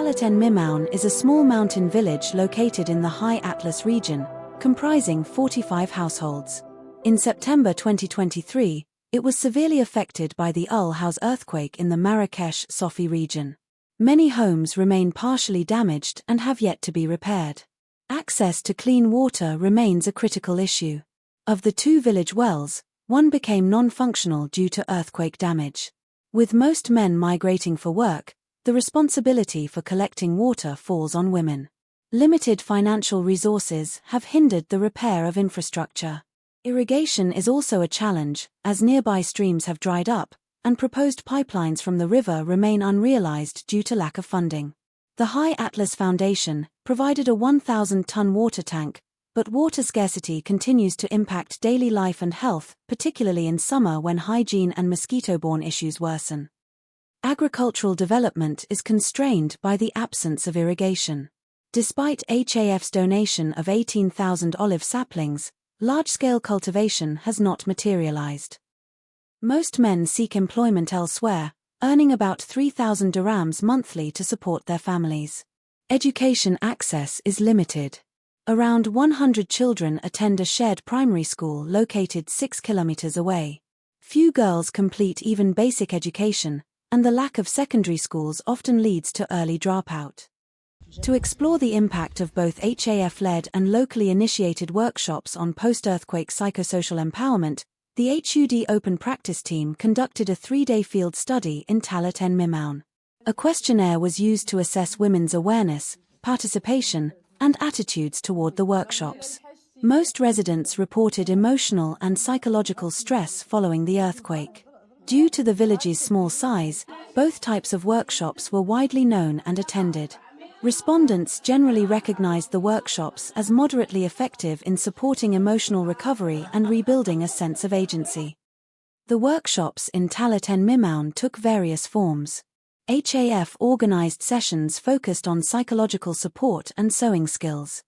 Talat en Mimaun is a small mountain village located in the High Atlas region, comprising 45 households. In September 2023, it was severely affected by the House earthquake in the Marrakesh Sofi region. Many homes remain partially damaged and have yet to be repaired. Access to clean water remains a critical issue. Of the 2 village wells, one became non-functional due to earthquake damage. With most men migrating for work, the responsibility for collecting water falls on women. Limited financial resources have hindered the repair of infrastructure. Irrigation is also a challenge, as nearby streams have dried up, and proposed pipelines from the river remain unrealized due to lack of funding. The High Atlas Foundation provided a 1,000-ton water tank, but water scarcity continues to impact daily life and health, particularly in summer when hygiene and mosquito-borne issues worsen. Agricultural development is constrained by the absence of irrigation. Despite HAF's donation of 18,000 olive saplings, large-scale cultivation has not materialized. Most men seek employment elsewhere, earning about 3,000 dirhams monthly to support their families. Education access is limited. Around 100 children attend a shared primary school located 6 kilometers away. Few girls complete even basic education, and the lack of secondary schools often leads to early dropout. To explore the impact of both HAF-led and locally initiated workshops on post-earthquake psychosocial empowerment, the HUD Open Practice Team conducted a 3-day field study in Talat en Mimaun. A questionnaire was used to assess women's awareness, participation, and attitudes toward the workshops. Most residents reported emotional and psychological stress following the earthquake. Due to the village's small size, both types of workshops were widely known and attended. Respondents generally recognized the workshops as moderately effective in supporting emotional recovery and rebuilding a sense of agency. The workshops in Talat en Mimaun took various forms. HAF organized sessions focused on psychological support and sewing skills.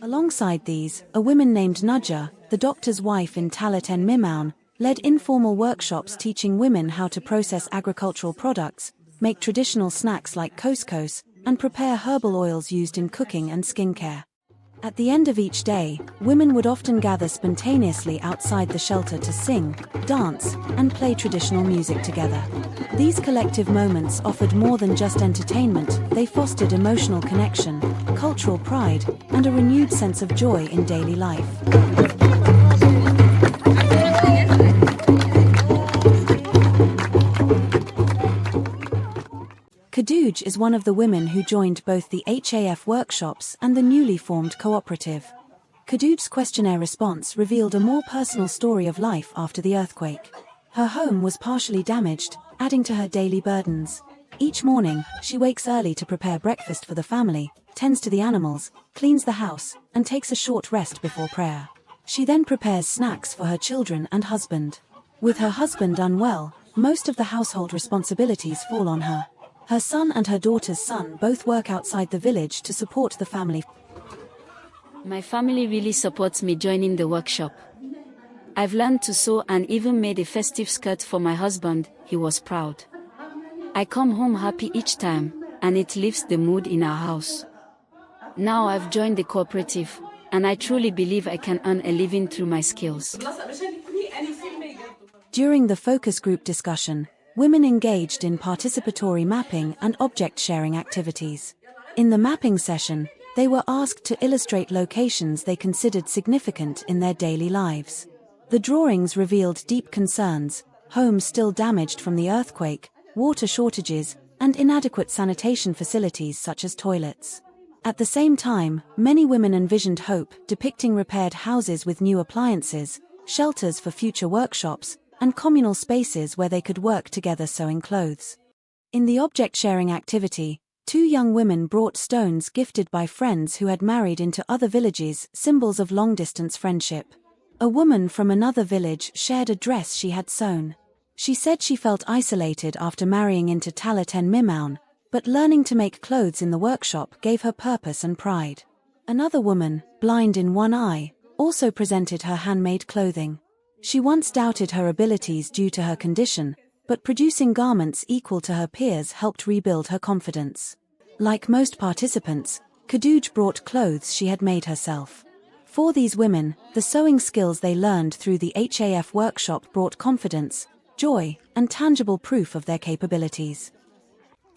Alongside these, a woman named Nudja, the doctor's wife in Talat en Mimaun, led informal workshops teaching women how to process agricultural products, make traditional snacks like couscous, and prepare herbal oils used in cooking and skincare. At the end of each day, women would often gather spontaneously outside the shelter to sing, dance, and play traditional music together. These collective moments offered more than just entertainment, they fostered emotional connection, cultural pride, and a renewed sense of joy in daily life. Khadouj is one of the women who joined both the HAF workshops and the newly formed cooperative. Khadouj's questionnaire response revealed a more personal story of life after the earthquake. Her home was partially damaged, adding to her daily burdens. Each morning, she wakes early to prepare breakfast for the family, tends to the animals, cleans the house, and takes a short rest before prayer. She then prepares snacks for her children and husband. With her husband unwell, most of the household responsibilities fall on her. Her son and her daughter's son both work outside the village to support the family. My family really supports me joining the workshop. I've learned to sew and even made a festive skirt for my husband. He was proud. I come home happy each time, and it lifts the mood in our house. Now I've joined the cooperative, and I truly believe I can earn a living through my skills. During the focus group discussion, women engaged in participatory mapping and object-sharing activities. In the mapping session, they were asked to illustrate locations they considered significant in their daily lives. The drawings revealed deep concerns: homes still damaged from the earthquake, water shortages, and inadequate sanitation facilities such as toilets. At the same time, many women envisioned hope, depicting repaired houses with new appliances, shelters for future workshops, and communal spaces where they could work together sewing clothes. In the object-sharing activity, 2 young women brought stones gifted by friends who had married into other villages, symbols of long-distance friendship. A woman from another village shared a dress she had sewn. She said she felt isolated after marrying into Talat en Mimaun, but learning to make clothes in the workshop gave her purpose and pride. Another woman, blind in one eye, also presented her handmade clothing. She once doubted her abilities due to her condition, but producing garments equal to her peers helped rebuild her confidence. Like most participants, Khadouj brought clothes she had made herself. For these women, the sewing skills they learned through the HAF workshop brought confidence, joy, and tangible proof of their capabilities.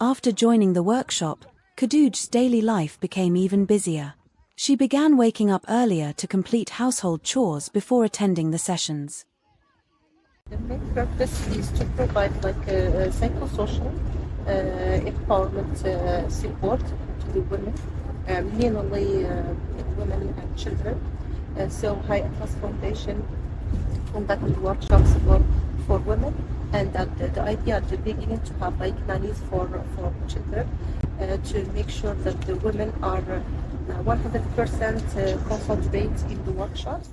After joining the workshop, Khadouj's daily life became even busier. She began waking up earlier to complete household chores before attending the sessions. The main purpose is to provide a psychosocial empowerment support to the women, mainly women and children. So High Atlas Foundation conducted workshops for women, and the idea at the beginning to have nannies for children to make sure that the women are 100% concentrate in the workshops.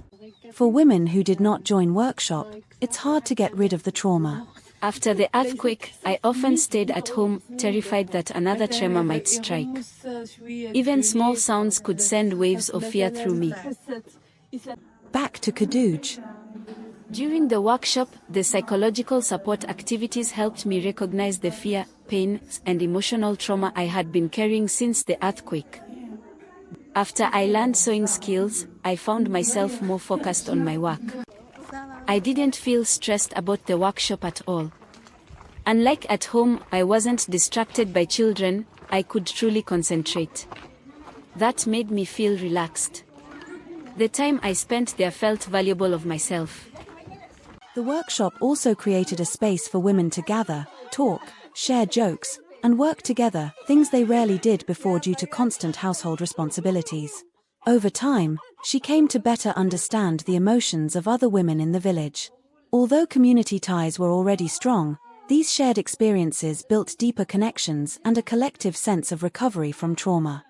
For women who did not join workshop, it's hard to get rid of the trauma. After the earthquake, I often stayed at home, terrified that another tremor might strike. Even small sounds could send waves of fear through me. Back to Khadouj. During the workshop, the psychological support activities helped me recognize the fear, pain, and emotional trauma I had been carrying since the earthquake. After I learned sewing skills, I found myself more focused on my work. I didn't feel stressed about the workshop at all. Unlike at home, I wasn't distracted by children, I could truly concentrate. That made me feel relaxed. The time I spent there felt valuable of myself. The workshop also created a space for women to gather, talk, share jokes, and work together, things they rarely did before due to constant household responsibilities. Over time, she came to better understand the emotions of other women in the village. Although community ties were already strong, these shared experiences built deeper connections and a collective sense of recovery from trauma.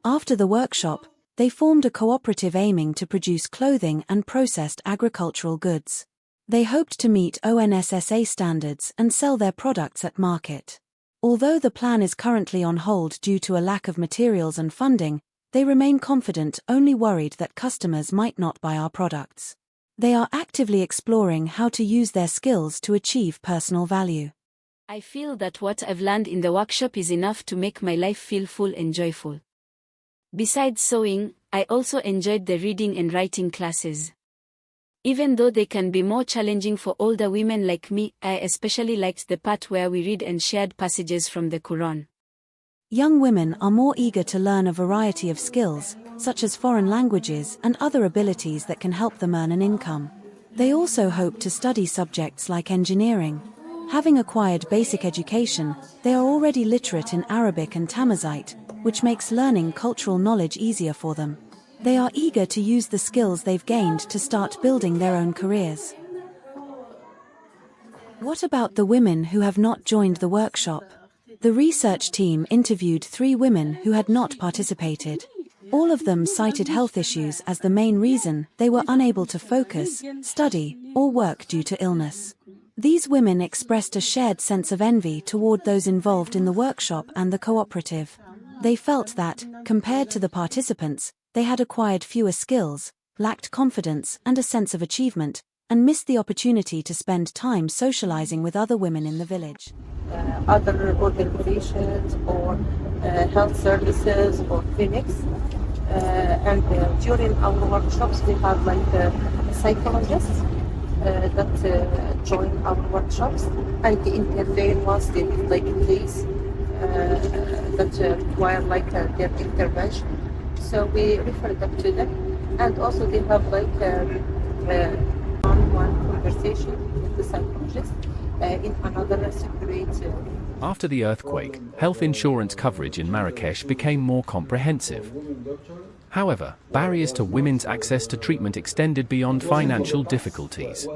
After the workshop, they formed a cooperative aiming to produce clothing and processed agricultural goods. They hoped to meet ONSSA standards and sell their products at market. Although the plan is currently on hold due to a lack of materials and funding, they remain confident, only worried that customers might not buy our products. They are actively exploring how to use their skills to achieve personal value. I feel that what I've learned in the workshop is enough to make my life feel full and joyful. Besides sewing, I also enjoyed the reading and writing classes. Even though they can be more challenging for older women like me, I especially liked the part where we read and shared passages from the Quran. Young women are more eager to learn a variety of skills, such as foreign languages and other abilities that can help them earn an income. They also hope to study subjects like engineering. Having acquired basic education, they are already literate in Arabic and Tamazight, which makes learning cultural knowledge easier for them. They are eager to use the skills they've gained to start building their own careers. What about the women who have not joined the workshop? The research team interviewed 3 women who had not participated. All of them cited health issues as the main reason they were unable to focus, study, or work due to illness. These women expressed a shared sense of envy toward those involved in the workshop and the cooperative. They felt that, compared to the participants, they had acquired fewer skills, lacked confidence and a sense of achievement, and missed the opportunity to spend time socializing with other women in the village. Other organizations or health services or clinics. And during our workshops, we have psychologists that join our workshops and they intervene once they need place that require their intervention. So we refer them to them, and also they have one-on-one conversation with the psychologist in another separate. After the earthquake, health insurance coverage in Marrakesh became more comprehensive. However, barriers to women's access to treatment extended beyond financial difficulties.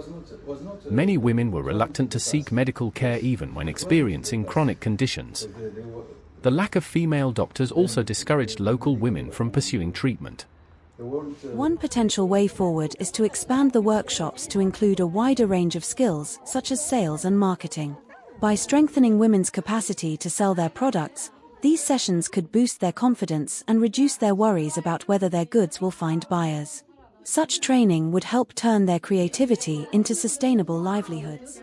Many women were reluctant to seek medical care even when experiencing chronic conditions. The lack of female doctors also discouraged local women from pursuing treatment. One potential way forward is to expand the workshops to include a wider range of skills, such as sales and marketing. By strengthening women's capacity to sell their products, these sessions could boost their confidence and reduce their worries about whether their goods will find buyers. Such training would help turn their creativity into sustainable livelihoods.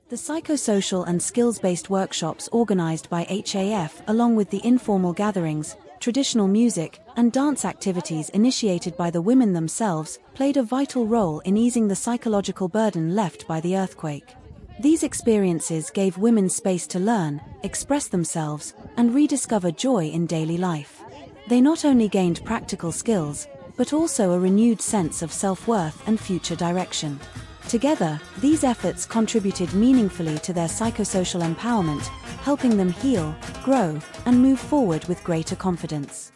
The psychosocial and skills-based workshops organized by HAF, along with the informal gatherings, traditional music, and dance activities initiated by the women themselves, played a vital role in easing the psychological burden left by the earthquake. These experiences gave women space to learn, express themselves, and rediscover joy in daily life. They not only gained practical skills, but also a renewed sense of self-worth and future direction. Together, these efforts contributed meaningfully to their psychosocial empowerment, helping them heal, grow, and move forward with greater confidence.